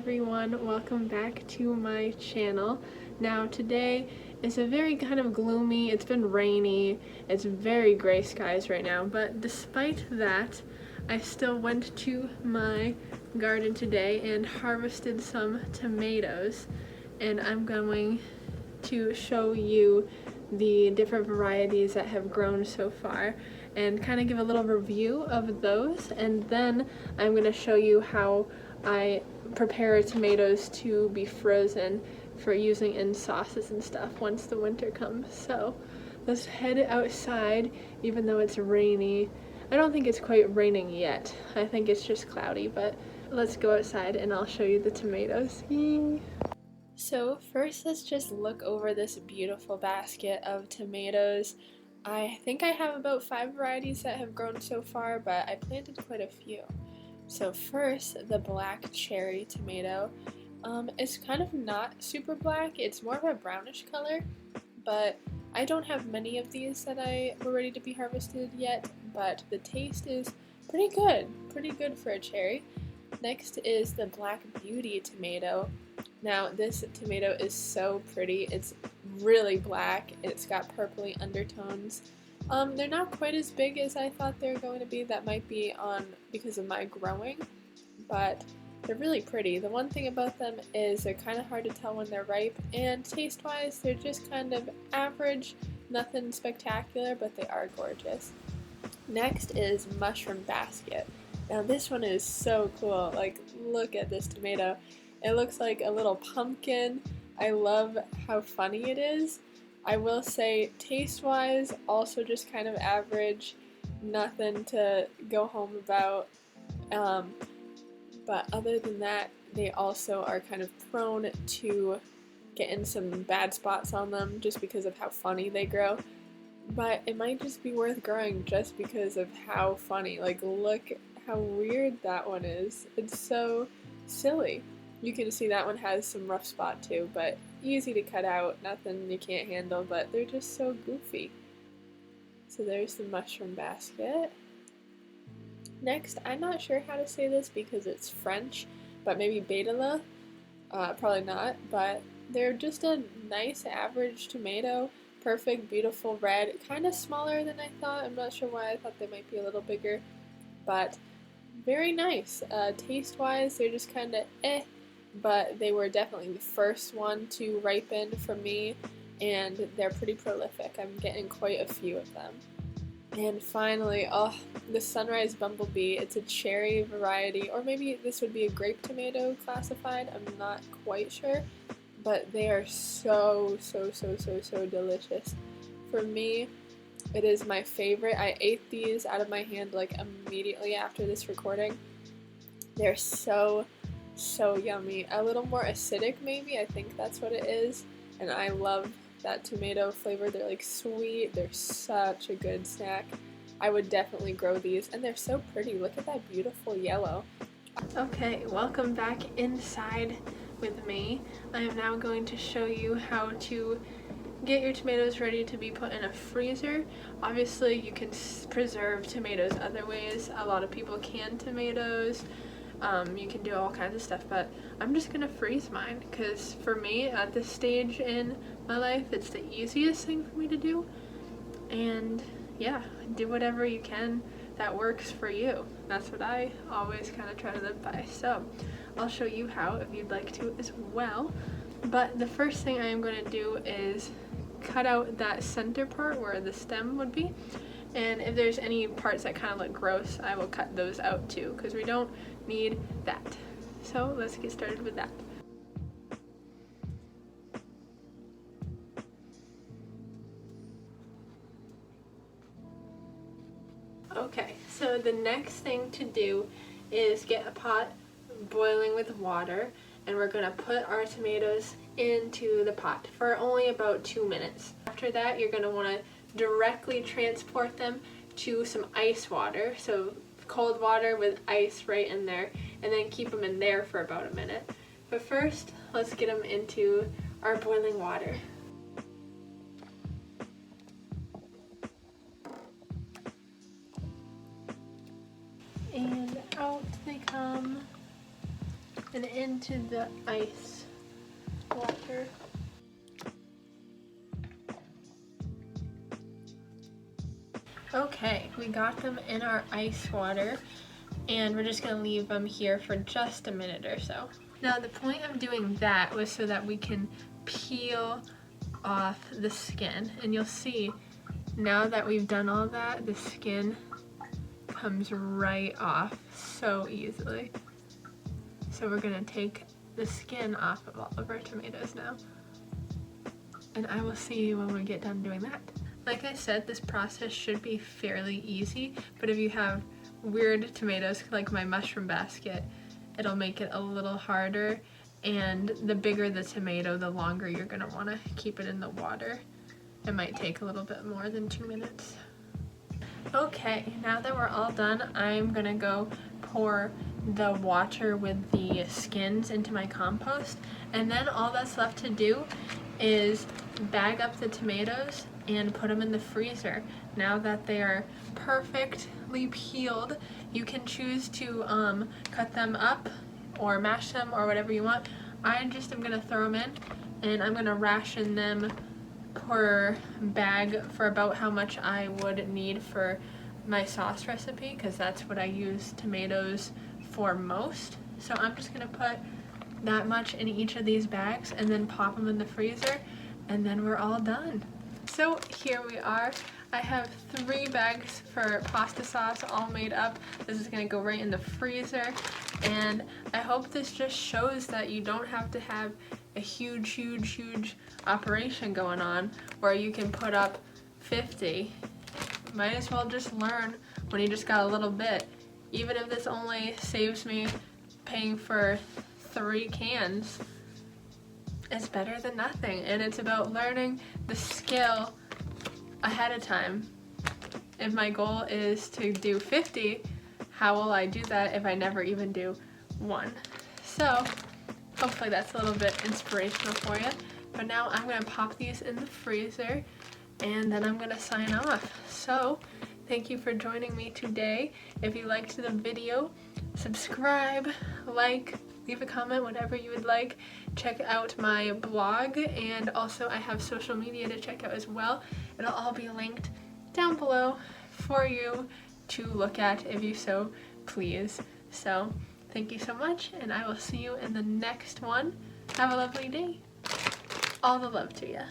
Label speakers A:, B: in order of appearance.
A: everyone, welcome back to my channel. Now today is a very kind of gloomy, it's been rainy, it's very gray skies right now, but despite that, I still went to my garden today and harvested some tomatoes, and I'm going to show you the different varieties that have grown so far and kind of give a little review of those, and then I'm going to show you how I prepare tomatoes to be frozen for using in sauces and stuff once the winter comes. So let's head outside, even though it's rainy. I don't think it's quite raining yet. I think it's just cloudy, but let's go outside and I'll show you the tomatoes. Yay. So first, let's just look over this beautiful basket of tomatoes. I think I have about 5 varieties that have grown so far, but I planted quite a few. So first, the black cherry tomato. It's kind of not super black, it's more of a brownish color, but I don't have many of these that were ready to be harvested yet, but the taste is pretty good for a cherry. Next is the Black Beauty tomato. Now this tomato is so pretty, it's really black, it's got purpley undertones. They're not quite as big as I thought they were going to be. That might be because of my growing, but they're really pretty. The one thing about them is they're kind of hard to tell when they're ripe, and taste-wise they're just kind of average, nothing spectacular, but they are gorgeous. Next is Mushroom Basket. Now this one is so cool, like look at this tomato. It looks like a little pumpkin. I love how funny it is. I will say taste-wise also just kind of average, nothing to go home about, but other than that they also are kind of prone to getting some bad spots on them just because of how funny they grow, but it might just be worth growing just because of how funny. Like look how weird that one is, it's so silly. You can see that one has some rough spot too, but easy to cut out, nothing you can't handle, but they're just so goofy. So there's the Mushroom Basket. Next, I'm not sure how to say this because it's French, but maybe Betela, probably not, but they're just a nice average tomato, perfect, beautiful red, kind of smaller than I thought. I'm not sure why I thought they might be a little bigger, but very nice. Taste-wise, they're just kind of but they were definitely the first one to ripen for me, and they're pretty prolific. I'm getting quite a few of them. And finally, the Sunrise Bumblebee. It's a cherry variety, or maybe this would be a grape tomato classified, I'm not quite sure, but they are so delicious. For me, it is my favorite. I ate these out of my hand like immediately after this recording. They're so yummy. A little more acidic maybe, I think that's what it is, and I love that tomato flavor. They're like sweet, they're such a good snack. I would definitely grow these, and they're so pretty. Look at that beautiful yellow. Okay, welcome back inside with me. I am now going to show you how to get your tomatoes ready to be put in a freezer. Obviously you can preserve tomatoes other ways. A lot of people can tomatoes. You can do all kinds of stuff, but I'm just gonna freeze mine because for me at this stage in my life it's the easiest thing for me to do, and yeah, do whatever you can that works for you. That's what I always kind of try to live by, so I'll show you how if you'd like to as well. But the first thing I am going to do is cut out that center part where the stem would be, and if there's any parts that kind of look gross, I will cut those out too, because we don't need that. So let's get started with that. Okay, so the next thing to do is get a pot boiling with water, and we're going to put our tomatoes into the pot for only about 2 minutes. After that, you're going to want to directly transport them to some ice water, so cold water with ice right in there, and then keep them in there for about a minute. But first, let's get them into our boiling water. And out they come. And into the ice water. Okay, we got them in our ice water, and we're just gonna leave them here for just a minute or so. Now the point of doing that was so that we can peel off the skin, and you'll see now that we've done all that, the skin comes right off so easily. So we're gonna take the skin off of all of our tomatoes now, and I will see you when we get done doing that. Like I said, this process should be fairly easy, but if you have weird tomatoes like my mushroom basket, it'll make it a little harder, and the bigger the tomato, the longer you're gonna wanna keep it in the water. It might take a little bit more than 2 minutes. Okay, now that we're all done, I'm gonna go pour the water with the skins into my compost, and then all that's left to do is bag up the tomatoes and put them in the freezer. Now that they are perfectly peeled, you can choose to cut them up or mash them or whatever you want. I just am gonna throw them in, and I'm gonna ration them per bag for about how much I would need for my sauce recipe, because that's what I use tomatoes for most. So I'm just gonna put that much in each of these bags and then pop them in the freezer, and then we're all done. So here we are. I have 3 bags for pasta sauce all made up. This is gonna go right in the freezer, and I hope this just shows that you don't have to have a huge operation going on where you can put up 50. Might as well just learn when you just got a little bit. Even if this only saves me paying for 3 cans, it's better than nothing, and it's about learning the skill ahead of time. If my goal is to do 50, how will I do that if I never even do 1? So hopefully that's a little bit inspirational for you. But now I'm gonna pop these in the freezer, and then I'm gonna sign off. So thank you for joining me today. If you liked the video, subscribe, like, leave a comment, whatever you would like. Check out my blog, and also I have social media to check out as well. It'll all be linked down below for you to look at if you so please. So thank you so much, and I will see you in the next one. Have a lovely day. All the love to you.